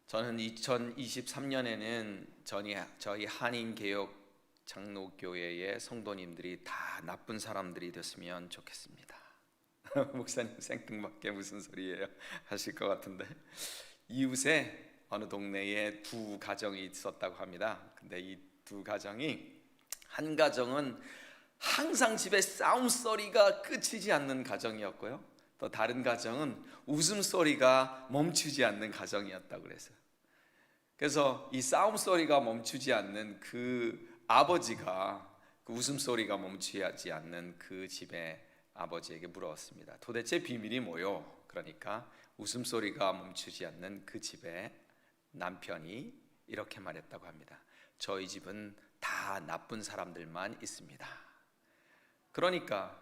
저는 2023년에는 저희 한인개혁 장로교회의 성도님들이 다 나쁜 사람들이 됐으면 좋겠습니다. 목사님 생뚱맞게 무슨 소리예요 하실 것 같은데, 이웃에 어느 동네에 두 가정이 있었다고 합니다. 근데 이 두 가정이, 한 가정은 항상 집에 싸움소리가 그치지 않는 가정이었고요, 또 다른 가정은 웃음소리가 멈추지 않는 가정이었다고 그랬어요. 그래서 이 싸움소리가 멈추지 않는 그 아버지가, 그 웃음소리가 멈추지 않는 그 집의 아버지에게 물었습니다. 도대체 비밀이 뭐요? 그러니까 웃음소리가 멈추지 않는 그 집의 남편이 이렇게 말했다고 합니다. 저희 집은 다 나쁜 사람들만 있습니다. 그러니까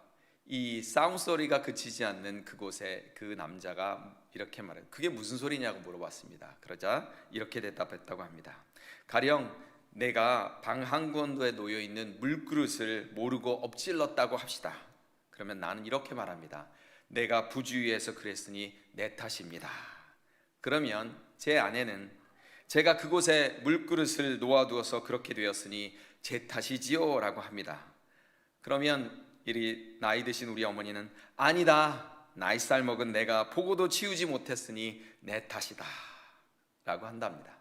이 싸움소리가 그치지 않는 그곳에 그 남자가 이렇게 말해요. 그게 무슨 소리냐고 물어봤습니다. 그러자 이렇게 대답했다고 합니다. 가령 내가 방 한구원도에 놓여있는 물그릇을 모르고 엎질렀다고 합시다. 그러면 나는 이렇게 말합니다. 내가 부주의해서 그랬으니 내 탓입니다. 그러면 제 아내는 제가 그곳에 물그릇을 놓아두어서 그렇게 되었으니 제 탓이지요 라고 합니다. 그러면 이리 나이 드신 우리 어머니는 아니다, 나이살 먹은 내가 보고도 치우지 못했으니 내 탓이다 라고 한답니다.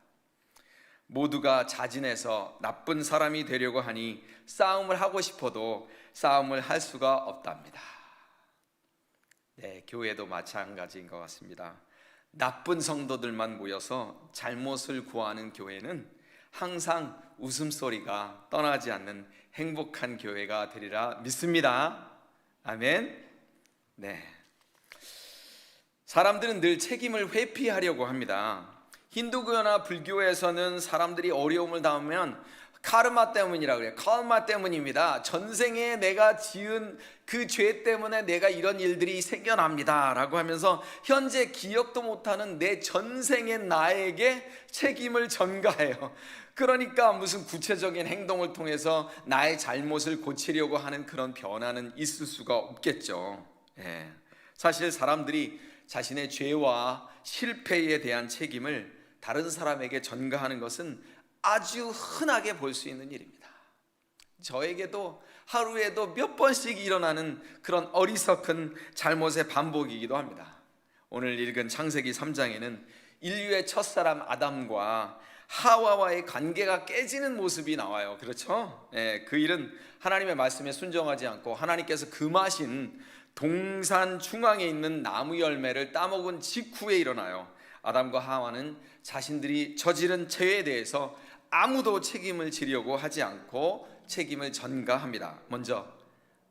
모두가 자진해서 나쁜 사람이 되려고 하니 싸움을 하고 싶어도 싸움을 할 수가 없답니다. 네, 교회도 마찬가지인 것 같습니다. 나쁜 성도들만 모여서 잘못을 구하는 교회는 항상 웃음소리가 떠나지 않는 행복한 교회가 되리라 믿습니다. 아멘. 네. 사람들은 늘 책임을 회피하려고 합니다. 힌두교나 불교에서는 사람들이 어려움을 당하면 카르마 때문이라고 그래요. 카르마 때문입니다. 전생에 내가 지은 그 죄 때문에 내가 이런 일들이 생겨납니다 라고 하면서 현재 기억도 못하는 내 전생의 나에게 책임을 전가해요. 그러니까 무슨 구체적인 행동을 통해서 나의 잘못을 고치려고 하는 그런 변화는 있을 수가 없겠죠. 예. 사실 사람들이 자신의 죄와 실패에 대한 책임을 다른 사람에게 전가하는 것은 아주 흔하게 볼 수 있는 일입니다. 저에게도 하루에도 몇 번씩 일어나는 그런 어리석은 잘못의 반복이기도 합니다. 오늘 읽은 창세기 3장에는 인류의 첫사람 아담과 하와와의 관계가 깨지는 모습이 나와요. 그렇죠? 예, 그 일은 하나님의 말씀에 순종하지 않고 하나님께서 금하신 동산 중앙에 있는 나무 열매를 따먹은 직후에 일어나요. 아담과 하와는 자신들이 저지른 죄에 대해서 아무도 책임을 지려고 하지 않고 책임을 전가합니다. 먼저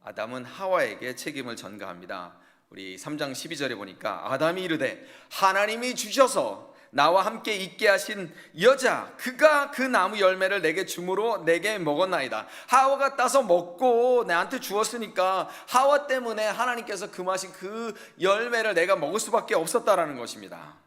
아담은 하와에게 책임을 전가합니다. 우리 3장 12절에 보니까 아담이 이르되 하나님이 주셔서 나와 함께 있게 하신 여자 그가 그 나무 열매를 내게 주므로 내게 먹었나이다. 하와가 따서 먹고 나한테 주었으니까 하와 때문에 하나님께서 금하신 그 열매를 내가 먹을 수밖에 없었다라는 것입니다.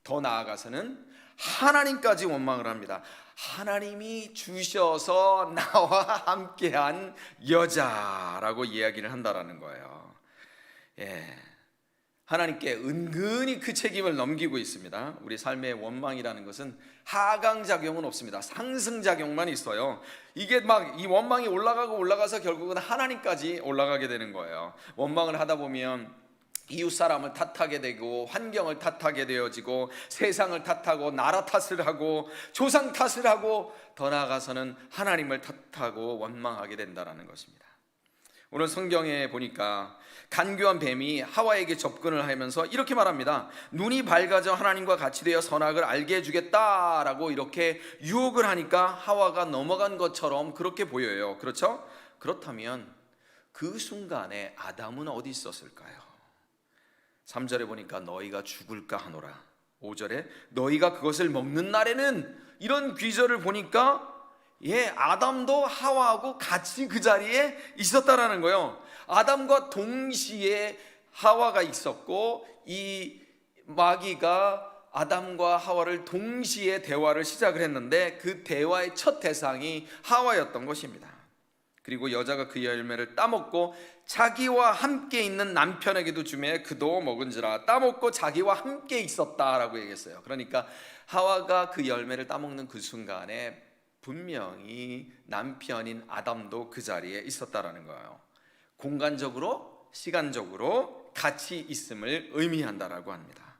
더 나아가서는 하나님까지 원망을 합니다. 하나님이 주셔서 나와 함께한 여자라고 이야기를 한다라는 거예요. 예, 하나님께 은근히 그 책임을 넘기고 있습니다. 우리 삶의 원망이라는 것은 하강작용은 없습니다. 상승작용만 있어요. 이게 막 이 원망이 올라가서 결국은 하나님까지 올라가게 되는 거예요. 원망을 하다 보면 이웃 사람을 탓하게 되고 환경을 탓하게 되어지고 세상을 탓하고 나라 탓을 하고 조상 탓을 하고 더 나아가서는 하나님을 탓하고 원망하게 된다는 것입니다. 오늘 성경에 보니까 간교한 뱀이 하와에게 접근을 하면서 이렇게 말합니다. 눈이 밝아져 하나님과 같이 되어 선악을 알게 해주겠다라고 이렇게 유혹을 하니까 하와가 넘어간 것처럼 그렇게 보여요. 그렇죠? 그렇다면 그 순간에 아담은 어디 있었을까요? 3절에 보니까 너희가 죽을까 하노라. 5절에 너희가 그것을 먹는 날에는, 이런 귀절을 보니까 아담도 하와하고 같이 그 자리에 있었다라는 거예요. 아담과 동시에 하와가 있었고 이 마귀가 아담과 하와를 동시에 대화를 시작을 했는데 그 대화의 첫 대상이 하와였던 것입니다. 그리고 여자가 그 열매를 따먹고 자기와 함께 있는 남편에게도 주매 그도 먹은지라. 따먹고 자기와 함께 있었다라고 얘기했어요. 그러니까 하와가 그 열매를 따먹는 그 순간에 분명히 남편인 아담도 그 자리에 있었다라는 거예요. 공간적으로 시간적으로 같이 있음을 의미한다라고 합니다.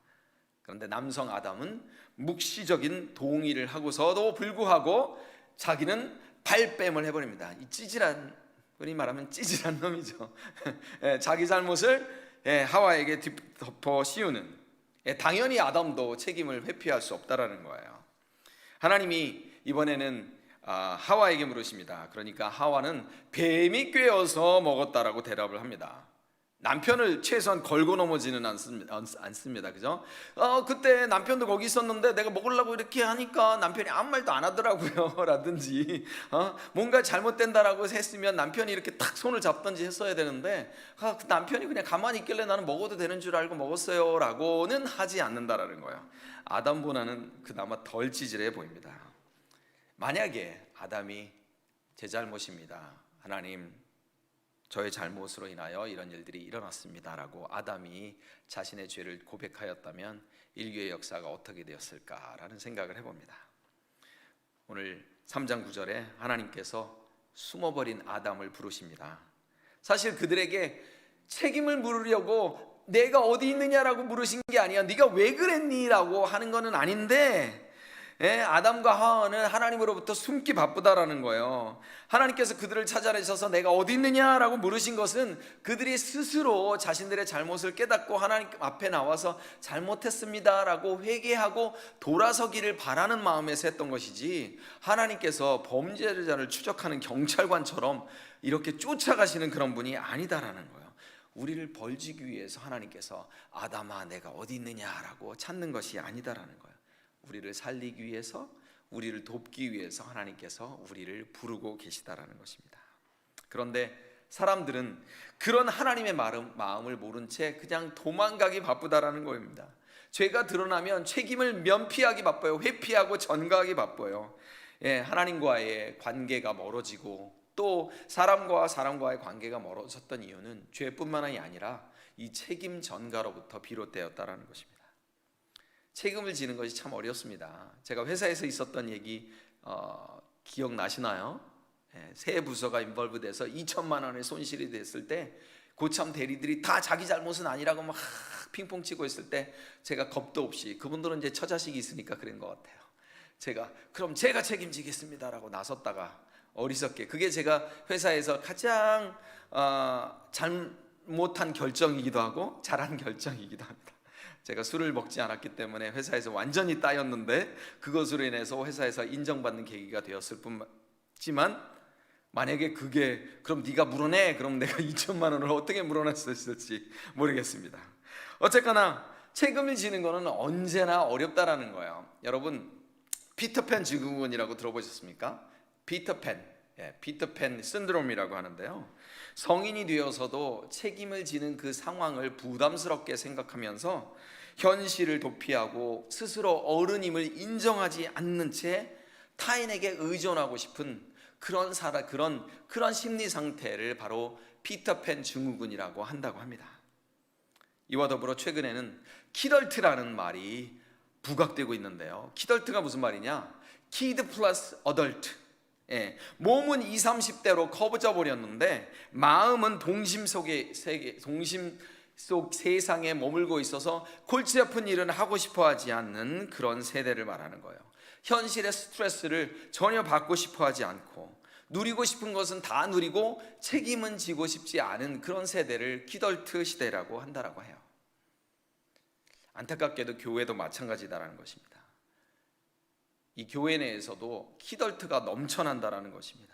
그런데 남성 아담은 묵시적인 동의를 하고서도 불구하고 자기는 발뺌을 해버립니다. 이 찌질한, 우리 말하면 찌질한 놈이죠. 자기 잘못을 하와에게 덮어 씌우는, 당연히 아담도 책임을 회피할 수 없다라는 거예요. 하나님이 이번에는 하와에게 물으십니다. 그러니까 하와는 뱀이 꿰어서 먹었다라고 대답을 합니다. 남편을 최소한 걸고 넘어지는 않습니다. 그죠? 그때 남편도 거기 있었는데 내가 먹으려고 이렇게 하니까 남편이 아무 말도 안 하더라고요. 라든지, 뭔가 잘못된다라고 했으면 남편이 이렇게 탁 손을 잡든지 했어야 되는데, 그 남편이 그냥 가만히 있길래 나는 먹어도 되는 줄 알고 먹었어요. 라고는 하지 않는다라는 거예요. 아담보다는 그나마 덜 찌질해 보입니다. 만약에 아담이 제 잘못입니다. 하나님, 저의 잘못으로 인하여 이런 일들이 일어났습니다라고 아담이 자신의 죄를 고백하였다면 인류의 역사가 어떻게 되었을까라는 생각을 해봅니다. 오늘 3장 9절에 하나님께서 숨어버린 아담을 부르십니다. 사실 그들에게 책임을 물으려고 내가 어디 있느냐라고 물으신 게 아니야. 네가 왜 그랬니? 라고 하는 거는 아닌데, 아담과 하와는 하나님으로부터 숨기 바쁘다라는 거예요. 하나님께서 그들을 찾아내셔서 내가 어디 있느냐라고 물으신 것은 그들이 스스로 자신들의 잘못을 깨닫고 하나님 앞에 나와서 잘못했습니다라고 회개하고 돌아서기를 바라는 마음에서 했던 것이지, 하나님께서 범죄자를 추적하는 경찰관처럼 이렇게 쫓아가시는 그런 분이 아니다라는 거예요. 우리를 벌주기 위해서 하나님께서 아담아 내가 어디 있느냐라고 찾는 것이 아니다라는 거예요. 우리를 살리기 위해서, 우리를 돕기 위해서 하나님께서 우리를 부르고 계시다라는 것입니다. 그런데 사람들은 그런 하나님의 마음을 모른 채 그냥 도망가기 바쁘다라는 겁니다. 죄가 드러나면 책임을 면피하기 바빠요. 회피하고 전가하기 바빠요. 하나님과의 관계가 멀어지고 또 사람과의 관계가 멀어졌던 이유는 죄뿐만이 아니라 이 책임 전가로부터 비롯되었다라는 것입니다. 책임을 지는 것이 참 어렵습니다. 제가 회사에서 있었던 얘기 기억나시나요? 세 부서가 인벌브돼서 2천만 원의 손실이 됐을 때 고참 대리들이 다 자기 잘못은 아니라고 막 핑퐁 치고 있을 때 제가 겁도 없이, 그분들은 이제 처자식이 있으니까 그런 것 같아요. 그럼 제가 책임지겠습니다라고 나섰다가 어리석게, 그게 제가 회사에서 가장 잘못한 결정이기도 하고 잘한 결정이기도 합니다. 제가 술을 먹지 않았기 때문에 회사에서 완전히 따였는데 그것으로 인해서 회사에서 인정받는 계기가 되었을 뿐지만, 만약에 그게 그럼 네가 물어내, 그럼 내가 2천만 원을 어떻게 물어냈을지 모르겠습니다. 어쨌거나 책임을 지는 거는 언제나 어렵다라는 거예요. 여러분, 피터팬 증후군이라고 들어보셨습니까? 피터팬 신드롬이라고 하는데요, 성인이 되어서도 책임을 지는 그 상황을 부담스럽게 생각하면서 현실을 도피하고 스스로 어른임을 인정하지 않는 채 타인에게 의존하고 싶은 그런 심리 상태를 바로 피터팬 증후군이라고 한다고 합니다. 이와 더불어 최근에는 키덜트라는 말이 부각되고 있는데요, 키덜트가 무슨 말이냐? 키드 플러스 어덜트. 몸은 20, 30대로 커져 버렸는데 마음은 동심 속 세상에 머물고 있어서 골치 아픈 일은 하고 싶어 하지 않는 그런 세대를 말하는 거예요. 현실의 스트레스를 전혀 받고 싶어 하지 않고 누리고 싶은 것은 다 누리고 책임은 지고 싶지 않은 그런 세대를 키덜트 시대라고 한다라고 해요. 안타깝게도 교회도 마찬가지다라는 것입니다. 이 교회 내에서도 키덜트가 넘쳐난다라는 것입니다.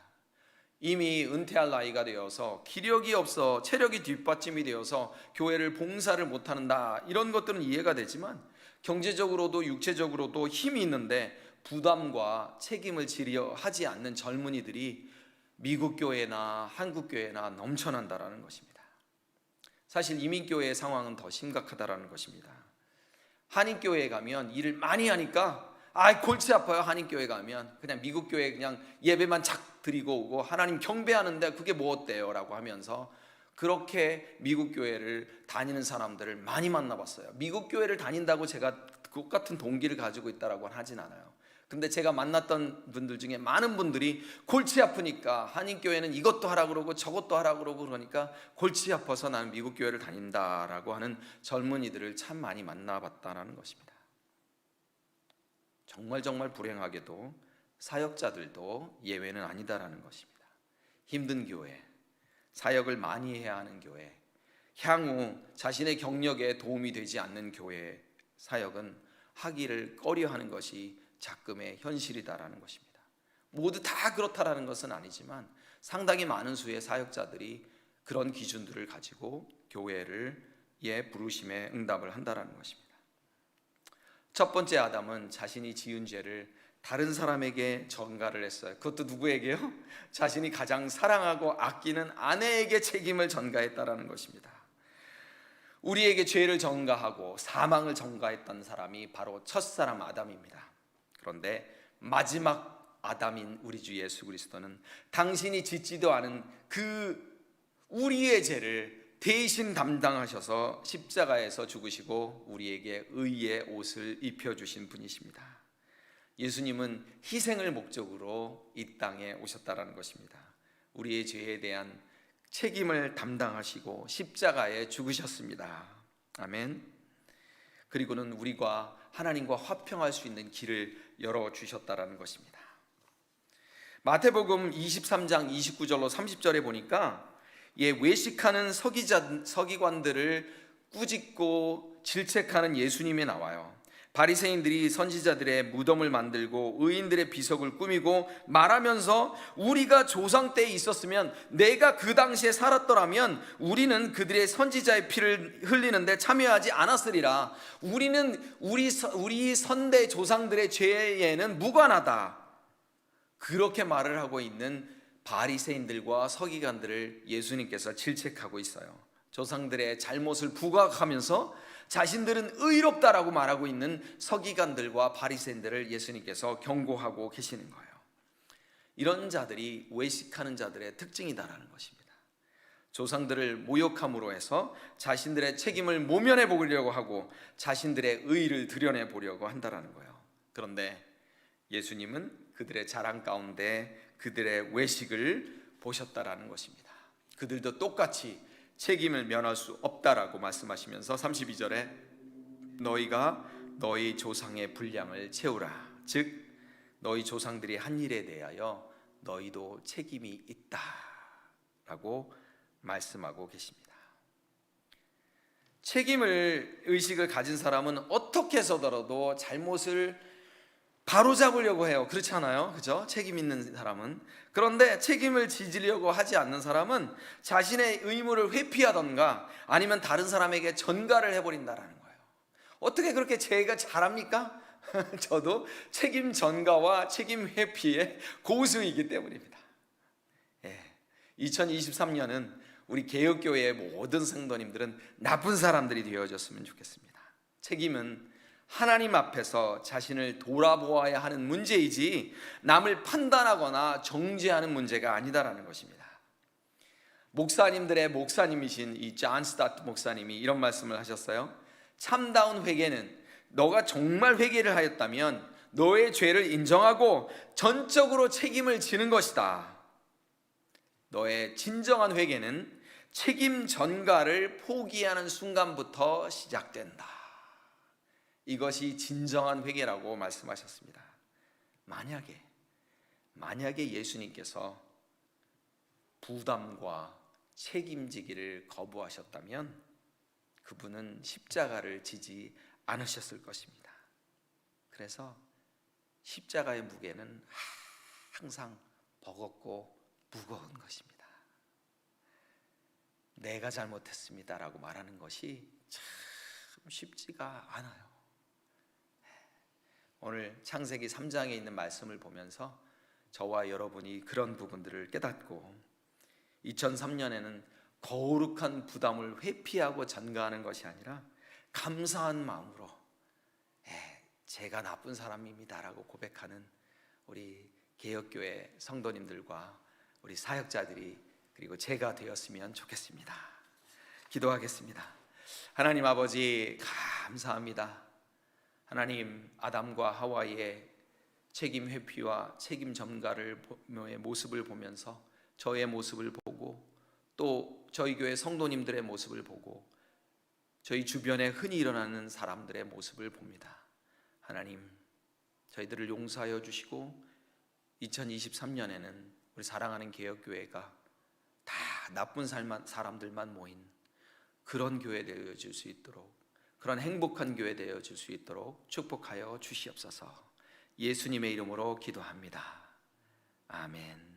이미 은퇴할 나이가 되어서 기력이 없어 체력이 뒷받침이 되어서 교회를 봉사를 못한다, 이런 것들은 이해가 되지만 경제적으로도 육체적으로도 힘이 있는데 부담과 책임을 지려 하지 않는 젊은이들이 미국 교회나 한국 교회나 넘쳐난다라는 것입니다. 사실 이민교회의 상황은 더 심각하다라는 것입니다. 한인교회에 가면 일을 많이 하니까 골치 아파요. 한인교회 가면 그냥 미국 교회 그냥 예배만 드리고 오고 하나님 경배하는데 그게 뭐 어때요? 라고 하면서 그렇게 미국 교회를 다니는 사람들을 많이 만나봤어요. 미국 교회를 다닌다고 제가 똑같은 동기를 가지고 있다라고는 하진 않아요. 근데 제가 만났던 분들 중에 많은 분들이 골치 아프니까 한인교회는 이것도 하라 그러고 저것도 하라 그러고 그러니까 골치 아파서 나는 미국 교회를 다닌다라고 하는 젊은이들을 참 많이 만나봤다라는 것입니다. 정말 불행하게도 사역자들도 예외는 아니다라는 것입니다. 힘든 교회, 사역을 많이 해야 하는 교회, 향후 자신의 경력에 도움이 되지 않는 교회 사역은 하기를 꺼려하는 것이 작금의 현실이다라는 것입니다. 모두 다 그렇다라는 것은 아니지만 상당히 많은 수의 사역자들이 그런 기준들을 가지고 교회를 부르심에 응답을 한다라는 것입니다. 첫 번째 아담은 자신이 지은 죄를 다른 사람에게 전가를 했어요. 그것도 누구에게요? 자신이 가장 사랑하고 아끼는 아내에게 책임을 전가했다라는 것입니다. 우리에게 죄를 전가하고 사망을 전가했던 사람이 바로 첫사람 아담입니다. 그런데 마지막 아담인 우리 주 예수 그리스도는 당신이 짓지도 않은 그 우리의 죄를 대신 담당하셔서 십자가에서 죽으시고 우리에게 의의 옷을 입혀주신 분이십니다. 예수님은 희생을 목적으로 이 땅에 오셨다라는 것입니다. 우리의 죄에 대한 책임을 담당하시고 십자가에 죽으셨습니다. 아멘. 그리고는 우리가 하나님과 화평할 수 있는 길을 열어주셨다라는 것입니다. 마태복음 23장 29절로 30절에 보니까 외식하는 서기관들을 꾸짖고 질책하는 예수님이 나와요. 바리새인들이 선지자들의 무덤을 만들고 의인들의 비석을 꾸미고 말하면서 우리가 조상 때에 있었으면 내가 그 당시에 살았더라면 우리는 그들의 선지자의 피를 흘리는데 참여하지 않았으리라. 우리는 우리 선대 조상들의 죄에는 무관하다. 그렇게 말을 하고 있는 바리새인들과 서기관들을 예수님께서 질책하고 있어요. 조상들의 잘못을 부각하면서 자신들은 의롭다라고 말하고 있는 서기관들과 바리새인들을 예수님께서 경고하고 계시는 거예요. 이런 자들이 외식하는 자들의 특징이다라는 것입니다. 조상들을 모욕함으로 해서 자신들의 책임을 모면해 보려고 하고 자신들의 의의를 드러내 보려고 한다라는 거예요. 그런데 예수님은 그들의 자랑 가운데 그들의 외식을 보셨다라는 것입니다. 그들도 똑같이 책임을 면할 수 없다라고 말씀하시면서 32절에 너희가 너희 조상의 분량을 채우라. 즉 너희 조상들이 한 일에 대하여 너희도 책임이 있다라고 말씀하고 계십니다. 책임을 의식을 가진 사람은 어떻게 해서더라도 잘못을 바로잡으려고 해요. 그렇지 않아요? 그죠? 책임 있는 사람은. 그런데 책임을 지지려고 하지 않는 사람은 자신의 의무를 회피하던가 아니면 다른 사람에게 전가를 해버린다라는 거예요. 어떻게 그렇게 제가 잘합니까? 저도 책임 전가와 책임 회피의 고수이기 때문입니다. 2023년은 우리 개혁교회의 모든 성도님들은 나쁜 사람들이 되어졌으면 좋겠습니다. 책임은 하나님 앞에서 자신을 돌아보아야 하는 문제이지 남을 판단하거나 정죄하는 문제가 아니다라는 것입니다. 목사님들의 목사님이신 이 존 스타트 목사님이 이런 말씀을 하셨어요. 참다운 회개는 너가 정말 회개를 하였다면 너의 죄를 인정하고 전적으로 책임을 지는 것이다. 너의 진정한 회개는 책임 전가를 포기하는 순간부터 시작된다. 이것이 진정한 회개라고 말씀하셨습니다. 만약에 예수님께서 부담과 책임지기를 거부하셨다면 그분은 십자가를 지지 않으셨을 것입니다. 그래서 십자가의 무게는 항상 버겁고 무거운 것입니다. 내가 잘못했습니다라고 말하는 것이 참 쉽지가 않아요. 오늘 창세기 3장에 있는 말씀을 보면서 저와 여러분이 그런 부분들을 깨닫고 2003년에는 거룩한 부담을 회피하고 전가하는 것이 아니라 감사한 마음으로 제가 나쁜 사람입니다라고 고백하는 우리 개혁교회 성도님들과 우리 사역자들이 그리고 제가 되었으면 좋겠습니다. 기도하겠습니다. 하나님 아버지 감사합니다. 하나님, 아담과 하와의 책임 회피와 책임 전가를 모습을 보면서 저의 모습을 보고 또 저희 교회 성도님들의 모습을 보고 저희 주변에 흔히 일어나는 사람들의 모습을 봅니다. 하나님, 저희들을 용서하여 주시고 2023년에는 우리 사랑하는 개혁교회가 다 나쁜 사람들만 모인 그런 교회 되어질 수 있도록, 그런 행복한 교회 되어질 수 있도록 축복하여 주시옵소서. 예수님의 이름으로 기도합니다. 아멘.